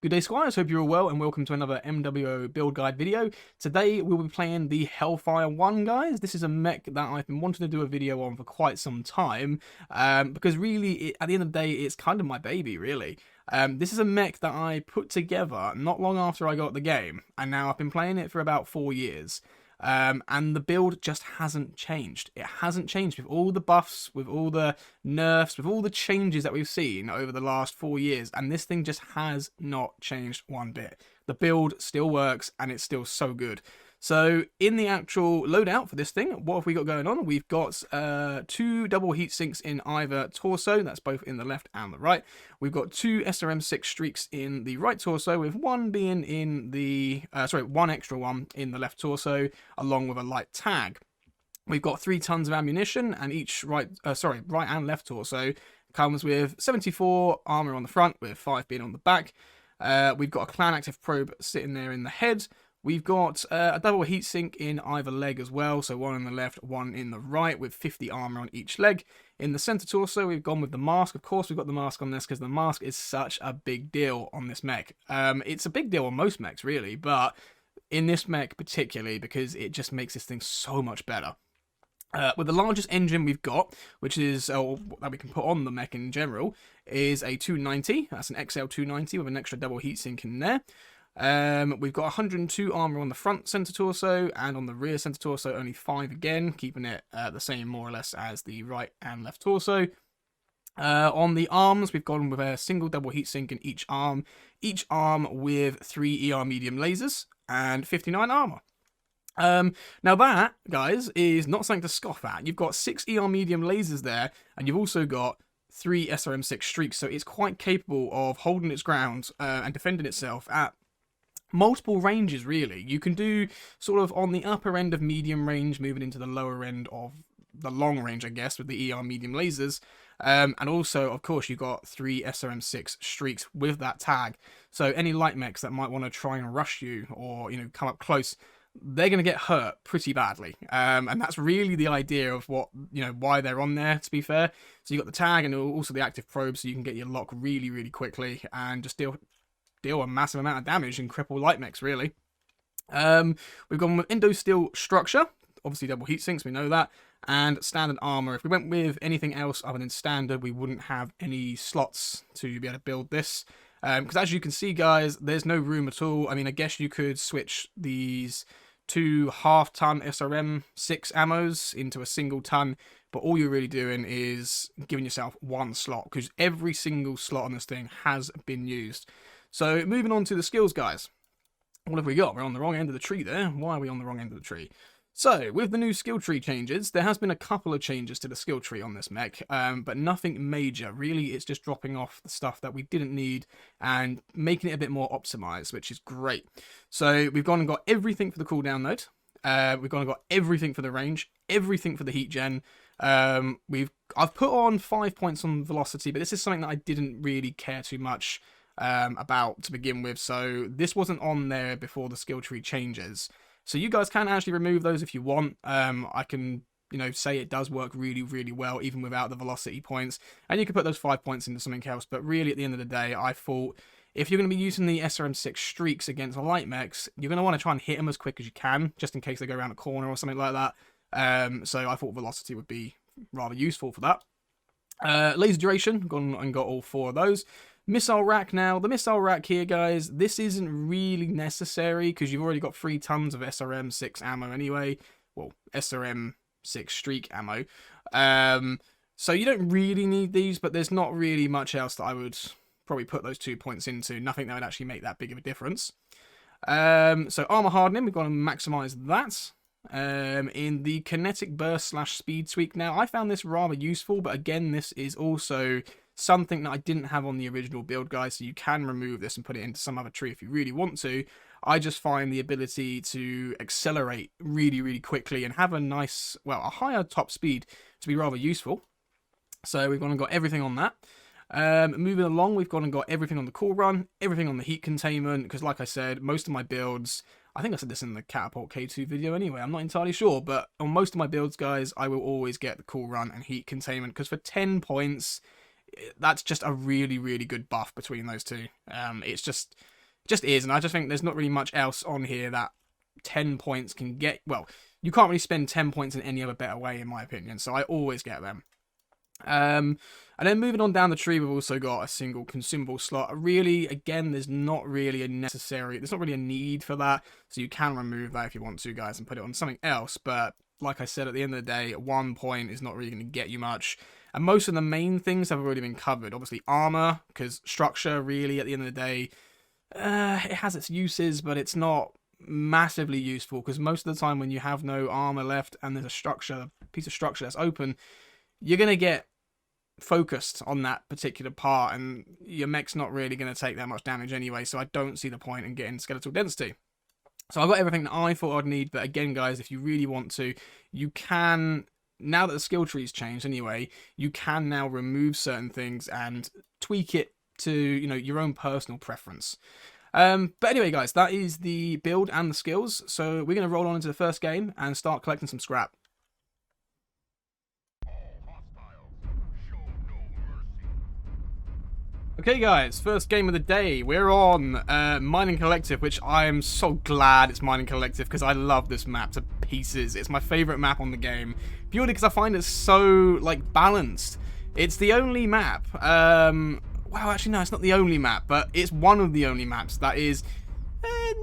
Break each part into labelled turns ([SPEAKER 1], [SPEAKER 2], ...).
[SPEAKER 1] Good day, Squires. Hope you're all well, and welcome to another MWO build guide video. Today we'll be playing the Hellfire 1, guys. This is a mech that I've been wanting to do a video on for quite some time, because really, at the end of the day, it's kind of my baby, really. This is a mech that I put together not long after I got the game, and now I've been playing it for about 4 years. And the build just hasn't changed. It hasn't changed with all the buffs, with all the nerfs, with all the changes that we've seen over the last 4 years, and this thing just has not changed one bit. The build still works, and it's still so good. So in the actual loadout for this thing, what have we got going on? We've got 2 double heat sinks in either torso, that's both in the left and the right. We've got 2 SRM6 streaks in the right torso, with one being in the, one extra one in the left torso, along with a light tag. We've got 3 tons of ammunition, and each right and left torso comes with 74 armor on the front, with 5 being on the back. We've got a clan active probe sitting there in the head. We've got a double heatsink in either leg as well, so one on the left, one in the right, with 50 armor on each leg. In the center torso, we've gone with the mask. Of course, we've got the mask on this because the mask is such a big deal on this mech. It's a big deal on most mechs, really, but in this mech particularly because it just makes this thing so much better. With the largest engine we've got, which is, that we can put on the mech in general, is a 290. That's an XL 290 with an extra double heatsink in there. We've got 102 armor on the front center torso, and on the rear center torso only 5 again, keeping it the same more or less as the right and left torso. On the arms, we've gone with a single double heatsink in each arm with 3 ER medium lasers and 59 armor. Now that, guys, is not something to scoff at. You've got 6 ER medium lasers there, and you've also got 3 SRM6 streaks, so it's quite capable of holding its ground and defending itself at multiple ranges, really. You can do sort of on the upper end of medium range, moving into the lower end of the long range, I guess, with the ER medium lasers. And also, of course, you've got 3 SRM6 streaks with that tag. So any light mechs that might want to try and rush you or, you know, come up close, they're going to get hurt pretty badly. And that's really the idea of what, you know, why they're on there, to be fair. So you've got the tag and also the active probe, so you can get your lock really, really quickly and just deal a massive amount of damage and cripple light mechs, really. We've gone with Endo Steel structure, obviously double heat sinks, we know that, and standard armor. If we went with anything else other than standard, we wouldn't have any slots to be able to build this. Because as you can see, guys, there's no room at all. I mean, I guess you could switch these 2 half-ton SRM6 ammos into a single ton, but all you're really doing is giving yourself 1 slot, because every single slot on this thing has been used. So moving on to the skills, guys. What have we got? We're on the wrong end of the tree there. Why are we on the wrong end of the tree? So, with the new skill tree changes, there has been a couple of changes to the skill tree on this mech, but nothing major. Really, it's just dropping off the stuff that we didn't need and making it a bit more optimized, which is great. So, we've gone and got everything for the cooldown node. We've gone and got everything for the range, everything for the heat gen. I've put on 5 points on velocity, but this is something that I didn't really care too much about to begin with, so this wasn't on there before the skill tree changes. So you guys can actually remove those if you want. I can, you know, say it does work really, really well even without the velocity points, and you can put those 5 points into something else. But really, at the end of the day, I thought if you're going to be using the SRM6 streaks against light mechs, you're going to want to try and hit them as quick as you can, just in case they go around a corner or something like that. So I thought velocity would be rather useful for that. Laser duration, gone and got all 4 of those. Missile rack now. The missile rack here, guys, this isn't really necessary because you've already got 3 tons of SRM6 ammo anyway. Well, SRM6 streak ammo. So you don't really need these, but there's not really much else that I would probably put those 2 points into. Nothing that would actually make that big of a difference. So armor hardening, we've got to maximize that. In the kinetic burst / speed tweak now, I found this rather useful, but again, this is also something that I didn't have on the original build, guys, so you can remove this and put it into some other tree if you really want to. I just find the ability to accelerate really, really quickly and have a nice, well, a higher top speed to be rather useful. So we've gone and got everything on that. Moving along, we've gone and got everything on the cool run, everything on the heat containment, because like I said, most of my builds, I think I said this in the Catapult K2 video anyway, I'm not entirely sure, but on most of my builds, guys, I will always get the cool run and heat containment, because for 10 points, that's just a really, really good buff between those two. It's just, Just is, and I just think there's not really much else on here that 10 points can get. Well, you can't really spend 10 points in any other better way, in my opinion, so I always get them. And then moving on down the tree, we've also got a single consumable slot. Really, again, there's not really a need for that, so you can remove that if you want to, guys, and put it on something else. But like I said, at the end of the day, 1 point is not really going to get you much. And most of the main things have already been covered. Obviously, armor, because structure, really, at the end of the day, it has its uses, but it's not massively useful, because most of the time when you have no armor left and there's a piece of structure that's open, you're going to get focused on that particular part, and your mech's not really going to take that much damage anyway, so I don't see the point in getting skeletal density. So I've got everything that I thought I'd need, but again, guys, if you really want to, you can, now that the skill tree's changed anyway, you can now remove certain things and tweak it to, you know, your own personal preference. But anyway, guys, that is the build and the skills. So we're going to roll on into the first game and start collecting some scrap. Okay, guys, first game of the day. We're on Mining Collective, which I am so glad it's Mining Collective, because I love this map to pieces. It's my favourite map on the game, purely because I find it so, like, balanced. It's the only map, well, actually, no, it's not the only map, but it's one of the only maps that is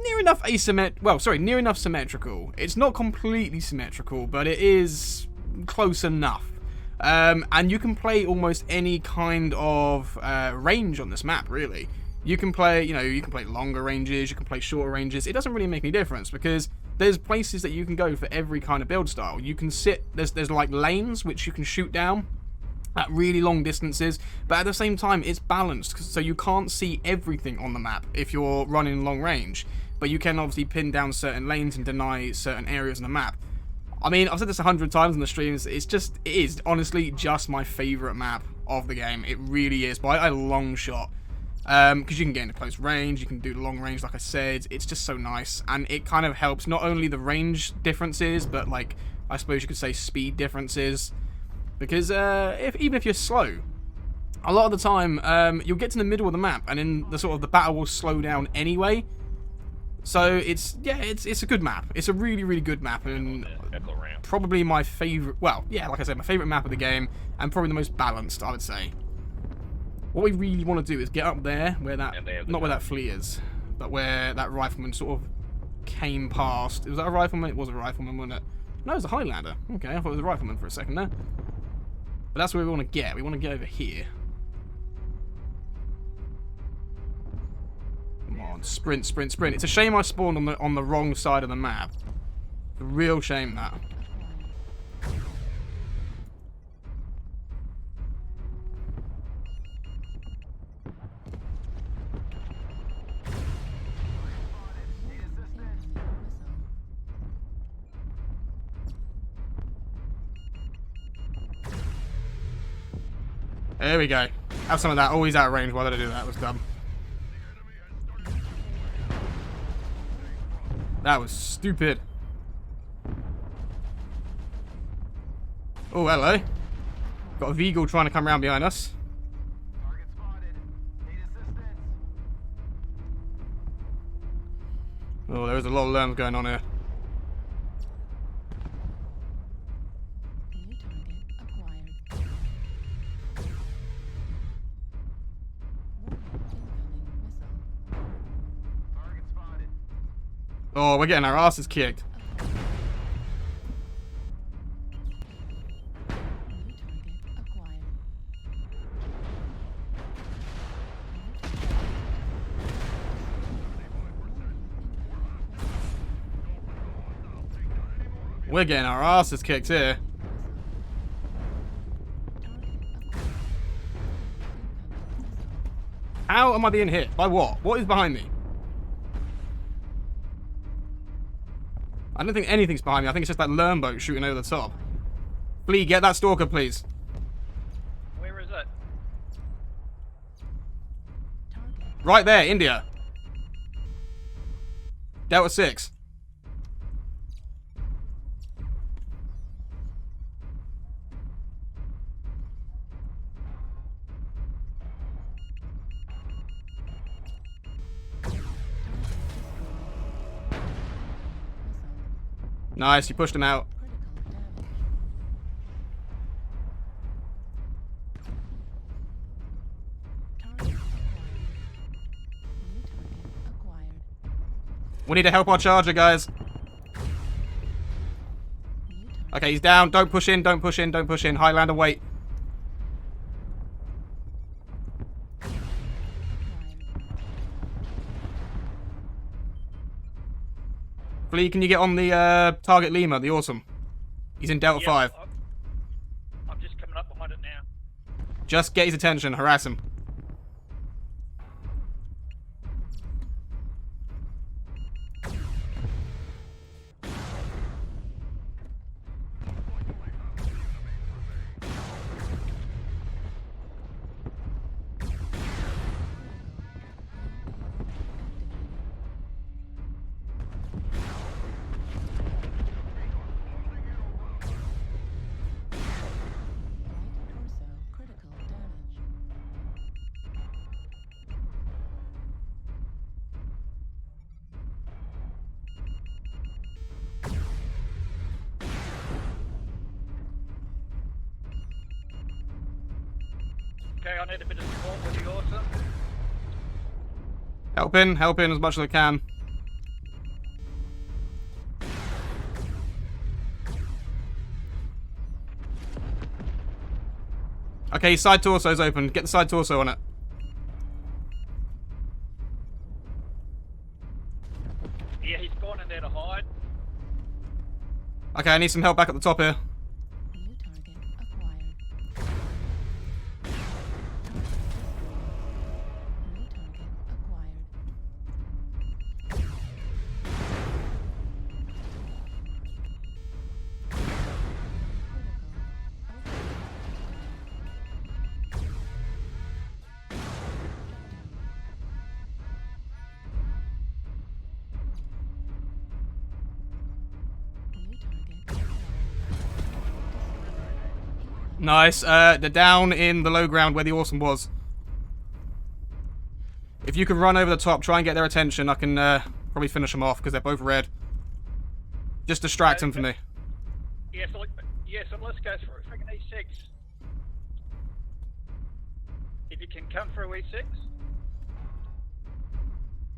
[SPEAKER 1] near enough near enough symmetrical. It's not completely symmetrical, but it is close enough. And you can play almost any kind of range on this map, really. You can play, you can play longer ranges, you can play shorter ranges. It doesn't really make any difference, because there's places that you can go for every kind of build style. You can there's like lanes which you can shoot down at really long distances, but at the same time it's balanced, so you can't see everything on the map if you're running long range, but you can obviously pin down certain lanes and deny certain areas on the map. I mean, I've said this 100 times in the streams, it is honestly just my favourite map of the game. It really is, by a long shot. Because you can get into close range, you can do the long range, like I said. It's just so nice, and it kind of helps not only the range differences, but, like, I suppose you could say speed differences. Because even if you're slow, a lot of the time you'll get to the middle of the map, and then the battle will slow down anyway. So it's a good map. It's a really, really good map, and probably my favorite. Well, yeah, like I said, my favorite map of the game, and probably the most balanced, I would say. What we really want to do is get up there where not where that flea is, but where that rifleman sort of came past. Was that a rifleman? It was a rifleman, wasn't it? No, it was a Highlander. Okay, I thought it was a rifleman for a second there. But that's where we want to get. We want to get over here. Come on, sprint, sprint, sprint. It's a shame I spawned on the wrong side of the map. It's a real shame, that. There we go. Have some of that. Always out of range. Why did I do that? That was dumb. That was stupid. Oh, hello. Got a Veagle trying to come around behind us.
[SPEAKER 2] Target spotted. Need assistance.
[SPEAKER 1] Oh, there is a lot of lerms going on here.
[SPEAKER 3] New target acquired.
[SPEAKER 2] Target spotted.
[SPEAKER 1] Oh, we're getting our asses kicked.
[SPEAKER 3] New target acquired.
[SPEAKER 1] We're getting our asses kicked here. How am I being hit? By what? What is behind me? I don't think anything's behind me. I think it's just that lerm boat shooting over the top. Flea, get that stalker, please.
[SPEAKER 4] Where is it?
[SPEAKER 1] Right there, India. Delta 6. Nice, you pushed him out.
[SPEAKER 3] Critical damage. Target acquired. New target acquired.
[SPEAKER 1] We need to help our charger, guys.
[SPEAKER 3] New target
[SPEAKER 1] Okay, he's down. Don't push in, don't push in, don't push in. Highlander, wait.
[SPEAKER 3] acquired.
[SPEAKER 1] Flea, can you get on the target Lima, the awesome? He's in Delta 5.
[SPEAKER 4] I'm just coming up behind it now.
[SPEAKER 1] Just get his attention, harass him.
[SPEAKER 3] Right torso critical damage.
[SPEAKER 4] Okay, I need a bit of support with the awesome.
[SPEAKER 1] Help in as much as I can. Okay, side torso's open. Get the side torso on it.
[SPEAKER 4] Yeah, he's gone in there to hide.
[SPEAKER 1] Okay, I need some help back at the top here.
[SPEAKER 3] New target acquired. New target acquired. New target
[SPEAKER 1] Nice. They're down in the low ground where the awesome was. If you can run over the top, try and get their attention, I can probably finish them off because they're both red. Just distract them for me.
[SPEAKER 4] Yeah, so let's go for it. Freaking E6. If you can come through E6.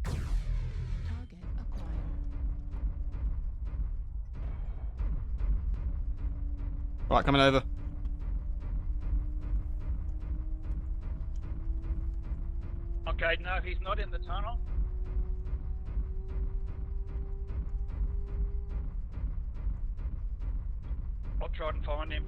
[SPEAKER 3] target acquired.
[SPEAKER 1] Right, coming over.
[SPEAKER 4] Okay, no, he's not in the tunnel. I'll try and find him.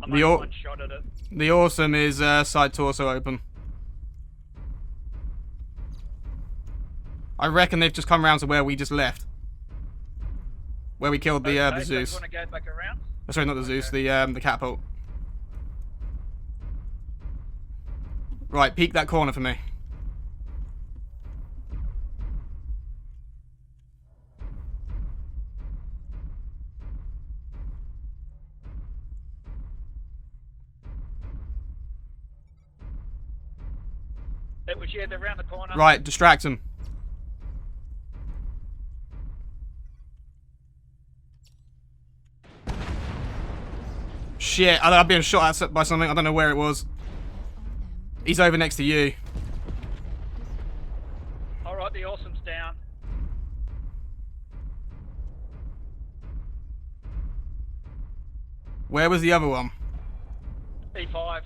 [SPEAKER 4] I'm
[SPEAKER 1] The
[SPEAKER 4] only
[SPEAKER 1] au-
[SPEAKER 4] one shot at it.
[SPEAKER 1] The awesome is side torso open. I reckon they've just come around to where we just left. Where we killed the
[SPEAKER 4] Okay, so
[SPEAKER 1] Zeus.
[SPEAKER 4] you want to go back around?
[SPEAKER 1] Sorry, not the Zeus, the catapult. Right, peek that corner for me.
[SPEAKER 4] It was, yeah, they're around the corner.
[SPEAKER 1] Right, distract him. Shit, I'm being shot at by something. I don't know where it was.
[SPEAKER 3] SRM
[SPEAKER 1] He's over next to you.
[SPEAKER 4] Alright, the awesome's down.
[SPEAKER 1] Where was the other one?
[SPEAKER 4] E5.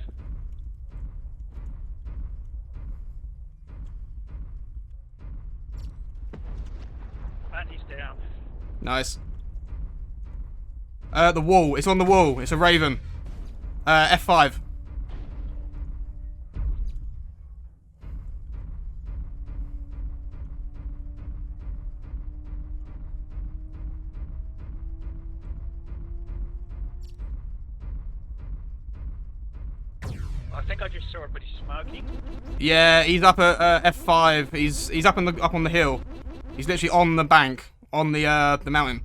[SPEAKER 4] And he's down.
[SPEAKER 1] Nice. The wall. It's on the wall. It's a raven. F5.
[SPEAKER 4] I think I just saw it, but he's smoking.
[SPEAKER 1] Yeah, he's up at F5. He's up on the hill. He's literally on the bank, on the mountain.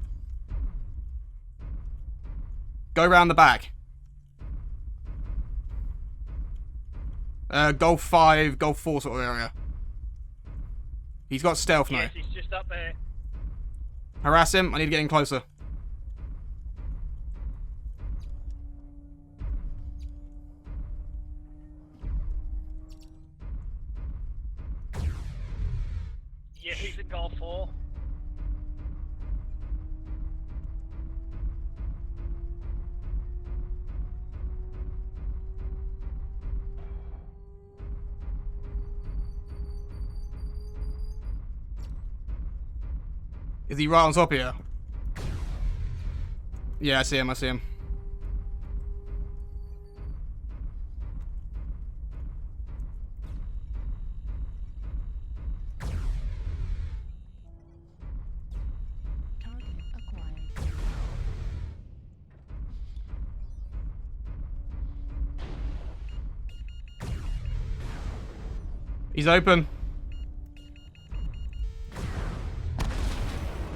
[SPEAKER 1] Go round the back. Golf 5, Golf 4 sort of area. He's got stealth now.
[SPEAKER 4] Yes, he's just up there.
[SPEAKER 1] Harass him. I need to get in closer.
[SPEAKER 4] Yeah, he's at Golf 4.
[SPEAKER 1] Is he right on top here? Yeah, I see him. I see him.
[SPEAKER 3] Target acquired.
[SPEAKER 1] He's open.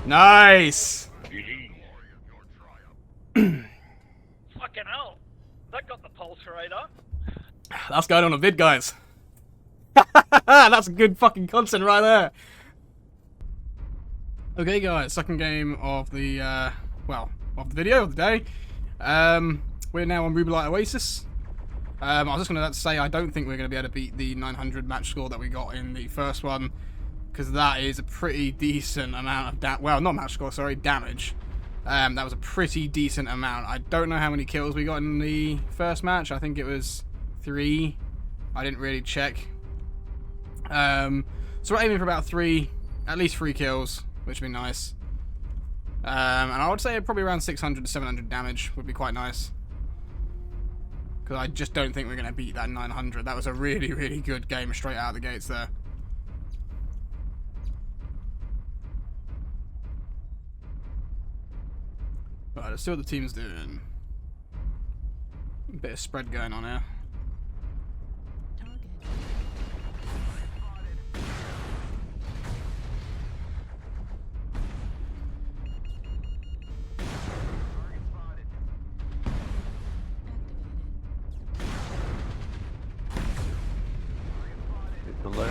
[SPEAKER 1] Nice.
[SPEAKER 4] Fucking hell. That got the pulse rate up.
[SPEAKER 1] That's going on a vid, guys. That's good fucking content right there. Okay, guys, second game of the of the video of the day. We're now on Rubelite Oasis. I was just going to say I don't think we're going to be able to beat the 900 match score that we got in the first one, because that is a pretty decent amount of not match score, sorry, damage. That was a pretty decent amount. I don't know how many kills we got in the first match. I think it was 3. I didn't really check. So we're aiming for about at least 3 kills, which would be nice. And I would say probably around 600 to 700 damage would be quite nice. Because I just don't think we're going to beat that 900. That was a really, really good game straight out of the gates there. Right, let's see what the team's doing. A bit of spread going on here.
[SPEAKER 3] Target.
[SPEAKER 2] Target spotted.
[SPEAKER 5] Delay.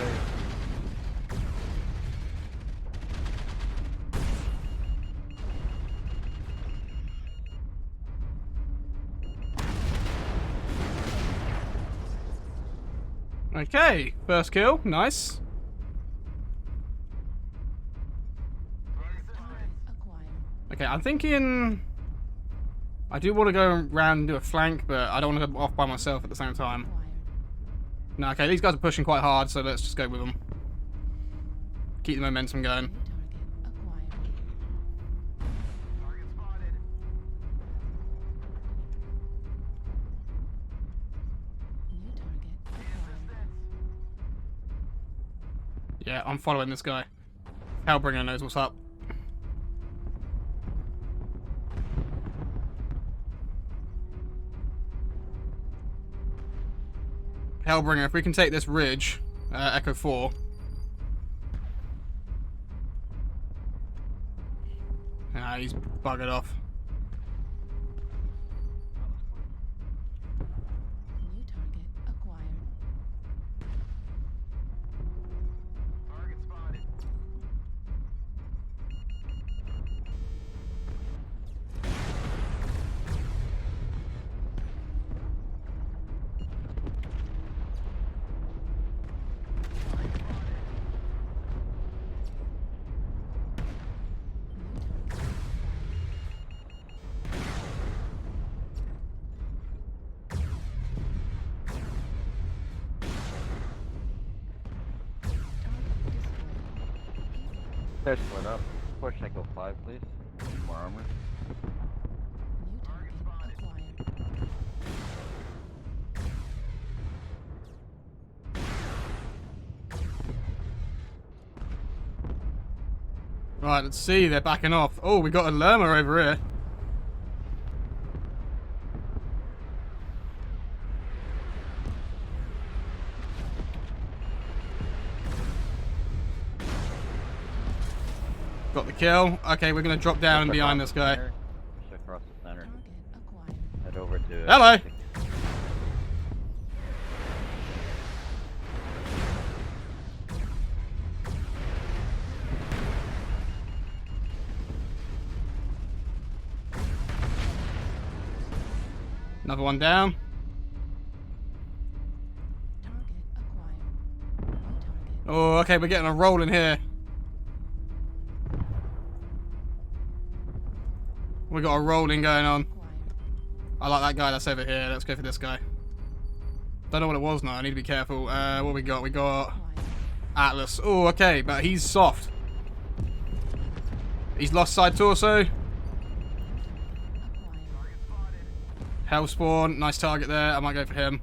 [SPEAKER 1] Okay, first kill, nice.
[SPEAKER 3] Target acquired.
[SPEAKER 1] Okay, I'm thinking I do want to go around and do a flank, but I don't want to go off by myself at the same time.
[SPEAKER 3] Acquired.
[SPEAKER 1] No, okay, these guys are pushing quite hard, so let's just go with them. Keep the momentum going.
[SPEAKER 3] New target acquired.
[SPEAKER 2] Target spotted.
[SPEAKER 3] New target acquired.
[SPEAKER 1] Yeah, I'm following this guy. Hellbringer knows what's up. Hellbringer, if we can take this ridge, Echo 4. Ah, he's buggered off.
[SPEAKER 3] New target acquired.
[SPEAKER 2] Target spotted.
[SPEAKER 5] They're split up. Push Echo 5, please. More armor.
[SPEAKER 3] New target acquired.
[SPEAKER 1] Right, let's see, they're backing off. Oh, we got a Lerma over here. Got the kill. Okay, we're gonna drop down
[SPEAKER 5] Push
[SPEAKER 1] behind
[SPEAKER 5] across
[SPEAKER 1] this
[SPEAKER 5] the
[SPEAKER 1] guy.
[SPEAKER 5] center. Push across the center.
[SPEAKER 3] Target acquired.
[SPEAKER 5] Head over to...
[SPEAKER 1] Hello. Another one down.
[SPEAKER 3] Target acquired. New target
[SPEAKER 1] Oh, okay, we're getting a roll in here. We got a rolling going on.
[SPEAKER 3] acquired.
[SPEAKER 1] I like that guy that's over here. Let's go for this guy. Don't know what it was now. I need to be careful. What we got? We got
[SPEAKER 3] Acquired.
[SPEAKER 1] Atlas. Oh, okay, but he's soft. He's lost side torso.
[SPEAKER 3] Acquired.
[SPEAKER 1] Hellspawn. Nice target there. I might go for him.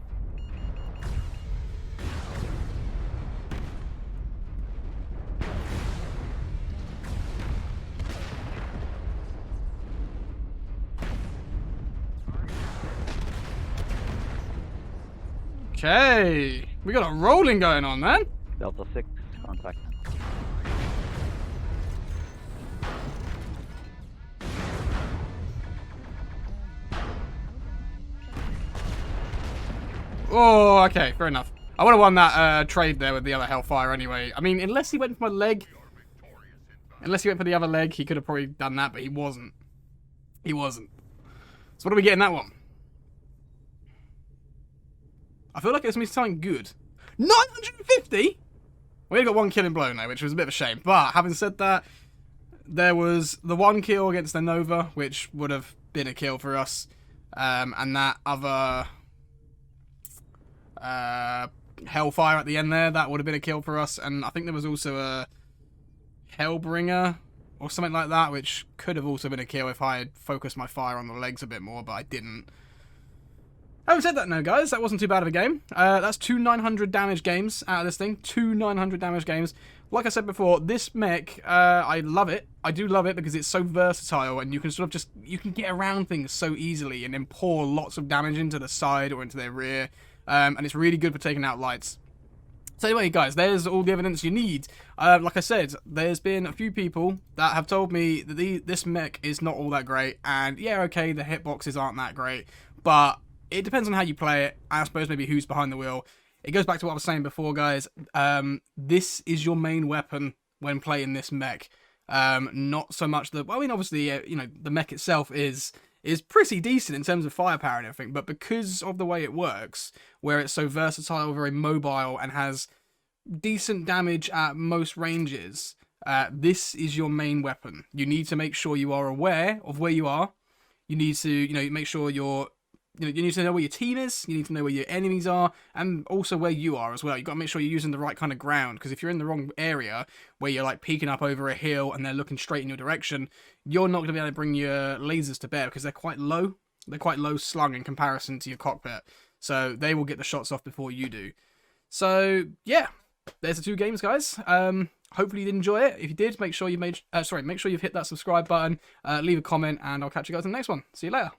[SPEAKER 1] Okay. We got a rolling going on, man.
[SPEAKER 5] Delta 6, contact.
[SPEAKER 1] Oh, okay. Fair enough. I would have won that trade there with the other Hellfire anyway. I mean, unless he went for my leg. Unless he went for the other leg, he could have probably done that, but he wasn't. He wasn't. So what do we get in that one? I feel like it's going to be something good. 950? We only got one killing blow now, which was a bit of a shame. But having said that, there was the one kill against the Nova, which would have been a kill for us. And that other Hellfire at the end there, that would have been a kill for us. And I think there was also a Hellbringer or something like that, which could have also been a kill if I had focused my fire on the legs a bit more, but I didn't. Having said that, no, guys, that wasn't too bad of a game. That's 2 900 damage games out of this thing. 2 900 damage games. Like I said before, this mech, I love it. I do love it because it's so versatile and you can sort of just, you can get around things so easily and then pour lots of damage into the side or into their rear. And it's really good for taking out lights. So anyway, guys, there's all the evidence you need. Like I said, there's been a few people that have told me that this mech is not all that great. And yeah, okay, the hitboxes aren't that great. But it depends on how you play it. I suppose maybe who's behind the wheel. It goes back to what I was saying before, guys. This is your main weapon when playing this mech. Not so much the... Well, I mean, obviously, you know, the mech itself is pretty decent in terms of firepower and everything. But because of the way it works, where it's so versatile, very mobile, and has decent damage at most ranges, this is your main weapon. You need to make sure you are aware of where you are. You need to, you know, make sure you need to know where your team is, you need to know where your enemies are, and also where you are as well. You've got to make sure you're using the right kind of ground, because if you're in the wrong area, where you're like peeking up over a hill and they're looking straight in your direction, you're not going to be able to bring your lasers to bear, because they're quite low. They're quite low slung in comparison to your cockpit, so they will get the shots off before you do. So, yeah, there's the 2 games, guys. Hopefully you did enjoy it. If you did, make sure you make sure you've hit that subscribe button, leave a comment, and I'll catch you guys in the next one. See you later.